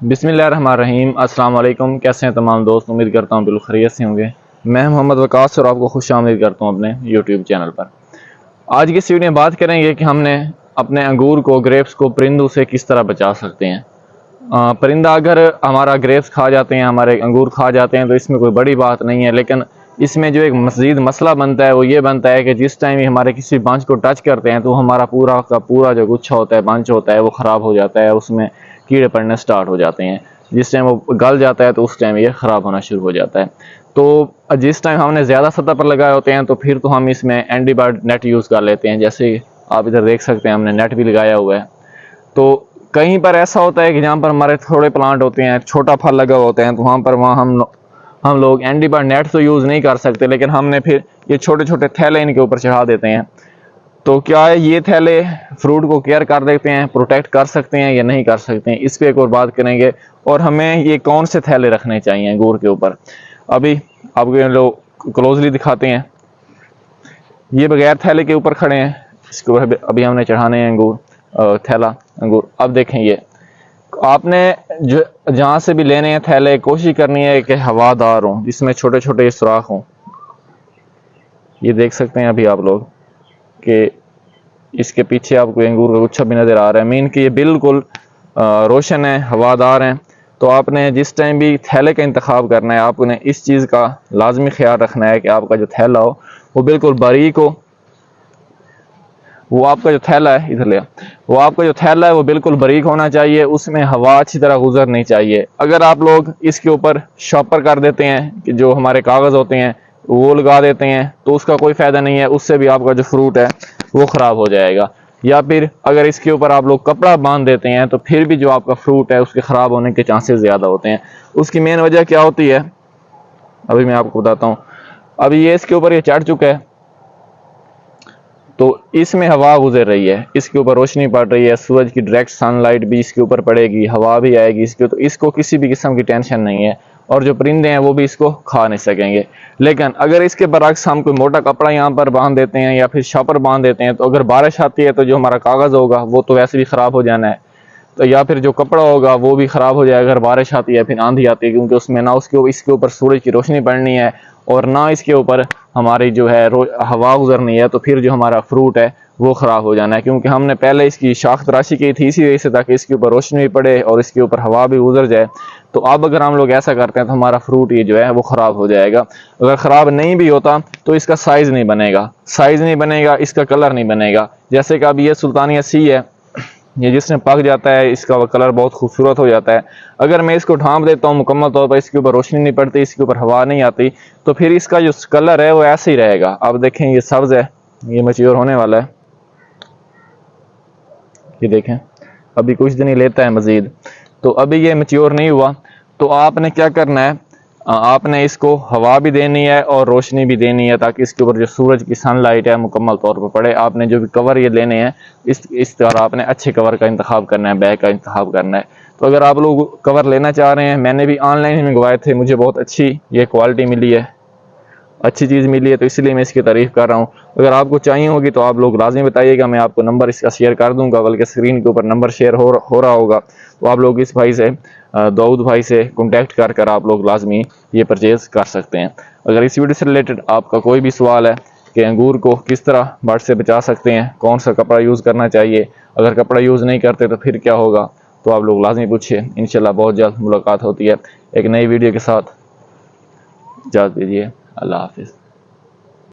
बिस्मिल्लाहिर्रहमानिर्रहीम। अस्सलाम वालेकुम। कैसे हैं तमाम दोस्त? उम्मीद करता हूँ बिल्कुल खैरियत से होंगे। मैं मोहम्मद वकास और आपको खुशामदीद करता हूँ अपने यूट्यूब चैनल पर। आज की इस वीडियो में बात करेंगे कि हमने अपने अंगूर को, ग्रेप्स को परिंदों से किस तरह बचा सकते हैं। परिंदा अगर हमारा ग्रेप्स खा जाते हैं, हमारे अंगूर खा जाते हैं, तो इसमें कोई बड़ी बात नहीं है। लेकिन इसमें जो एक मज़ीद मसला बनता है वो ये बनता है कि जिस टाइम ही हमारे किसी बंच को टच करते हैं तो हमारा पूरा का पूरा जो गुच्छा होता है, बंच होता है, वो ख़राब हो जाता है। उसमें कीड़े पड़ने स्टार्ट हो जाते हैं। जिस टाइम वो गल जाता है तो उस टाइम ये ख़राब होना शुरू हो जाता है। तो जिस टाइम हमने ज़्यादा सतह पर लगाए होते हैं तो फिर तो हम इसमें एंटीबायोटिक नेट यूज़ कर लेते हैं। जैसे आप इधर देख सकते हैं, हमने नेट भी लगाया हुआ है। तो कहीं पर ऐसा होता है कि जहाँ पर हमारे थोड़े प्लांट होते हैं, छोटा फल लगा होते हैं, तो वहाँ हम लोग एंटीबायोटिक नेट तो यूज़ नहीं कर सकते, लेकिन हमने फिर ये छोटे छोटे थैले इनके ऊपर चढ़ा देते हैं। तो क्या है, ये थैले फ्रूट को केयर कर देते हैं, प्रोटेक्ट कर सकते हैं या नहीं कर सकते हैं, इस पर एक और बात करेंगे। और हमें ये कौन से थैले रखने चाहिए अंगूर के ऊपर, अभी आपको ये लोग क्लोजली दिखाते हैं। ये बगैर थैले के ऊपर खड़े हैं, इसके ऊपर अभी हमने चढ़ाने हैं अंगूर, थैला अंगूर। अब देखें, ये आपने जो जहाँ से भी लेने हैं थैले, कोशिश करनी है कि हवादार हों, जिसमें छोटे छोटे सुराख हों। ये देख सकते हैं अभी आप लोग कि इसके पीछे आपको अंगूर का गुच्छा भी नज़र आ रहा है। मीन कि ये बिल्कुल रोशन है, हवादार हैं। तो आपने जिस टाइम भी थैले का इंतखाब करना है, आपने इस चीज़ का लाजमी ख्याल रखना है कि आपका जो थैला हो वो बिल्कुल बारीक हो। वो आपका जो थैला है, इधर ले, वो आपका जो थैला है वो बिल्कुल बारीक होना चाहिए। उसमें हवा अच्छी तरह गुजरनी चाहिए। अगर आप लोग इसके ऊपर शॉपर कर देते हैं कि जो हमारे कागज़ होते हैं वो लगा देते हैं, तो उसका कोई फ़ायदा नहीं है। उससे भी आपका जो फ्रूट है वो ख़राब हो जाएगा। या फिर अगर इसके ऊपर आप लोग कपड़ा बांध देते हैं तो फिर भी जो आपका फ्रूट है उसके ख़राब होने के चांसेस ज़्यादा होते हैं। उसकी मेन वजह क्या होती है, अभी मैं आपको बताता हूँ। अभी ये इसके ऊपर ये चढ़ चुका है, तो इसमें हवा गुजर रही है, इसके ऊपर रोशनी पड़ रही है, सूरज की डायरेक्ट सनलाइट भी इसके ऊपर पड़ेगी, हवा भी आएगी इसके, तो इसको किसी भी किस्म की टेंशन नहीं है। और जो परिंदे हैं वो भी इसको खा नहीं सकेंगे। लेकिन अगर इसके बरअक्स हम कोई मोटा कपड़ा यहाँ पर बांध देते हैं या फिर शॉपर बांध देते हैं, तो अगर बारिश आती है तो जो हमारा कागज़ होगा वो तो वैसे भी ख़राब हो जाना है, तो या फिर जो कपड़ा होगा वो भी ख़राब हो जाएगा। अगर बारिश आती है, फिर आंधी आती है, क्योंकि उसमें ना इसके ऊपर सूरज की रोशनी पड़नी है और ना इसके ऊपर हमारी जो है हवा गुजरनी है, तो फिर जो हमारा फ्रूट है वो ख़राब हो जाना है। क्योंकि हमने पहले इसकी शाख तराशी की थी इसी वजह से, ताकि इसके ऊपर रोशनी भी पड़े और इसके ऊपर हवा भी गुजर जाए। तो अब अगर हम लोग ऐसा करते हैं तो हमारा फ्रूट ये जो है वो ख़राब हो जाएगा। अगर ख़राब नहीं भी होता तो इसका साइज़ नहीं बनेगा, इसका कलर नहीं बनेगा। जैसे कि अब ये सुल्तानिया सी है, ये जिसमें पक जाता है इसका कलर बहुत खूबसूरत हो जाता है। अगर मैं इसको ढांप देता हूँ मुकम्मल तौर पर, इसके ऊपर रोशनी नहीं पड़ती, इसके ऊपर हवा नहीं आती, तो फिर इसका जो कलर है वो ऐसे ही रहेगा। अब देखें, ये सब्ज़ है, ये मैच्योर होने वाला है। ये देखें, अभी कुछ दिन ही लेता है मज़ीद, तो अभी ये मैच्योर नहीं हुआ। तो आपने क्या करना है, आपने इसको हवा भी देनी है और रोशनी भी देनी है, ताकि इसके ऊपर जो सूरज की सनलाइट है मुकम्मल तौर पर पड़े। आपने जो भी कवर ये लेने हैं, इस तरह आपने अच्छे कवर का इंतखाब करना है, बैग का इंतखाब करना है। तो अगर आप लोग कवर लेना चाह रहे हैं, मैंने भी ऑनलाइन ही मंगवाए थे, मुझे बहुत अच्छी ये क्वालिटी मिली है, अच्छी चीज़ मिली है, तो इसलिए मैं इसकी तारीफ़ कर रहा हूँ। अगर आपको चाहिए होगी तो आप लोग लाजमी बताइएगा, मैं आपको नंबर इसका शेयर कर दूंगा, बल्कि स्क्रीन के ऊपर नंबर शेयर हो रहा होगा। तो आप लोग इस भाई से, दाऊद भाई से कॉन्टैक्ट कर आप लोग लाजमी ये परचेज़ कर सकते हैं। अगर इस वीडियो से रिलेटेड आपका कोई भी सवाल है कि अंगूर को किस तरह बर्ड से बचा सकते हैं, कौन सा कपड़ा यूज़ करना चाहिए, अगर कपड़ा यूज़ नहीं करते तो फिर क्या होगा, तो आप लोग लाजमी पूछिए। इंशाल्लाह बहुत जल्द मुलाकात होती है एक नई वीडियो के साथ। इजाज़त दीजिए, अल्लाह हाफिज़।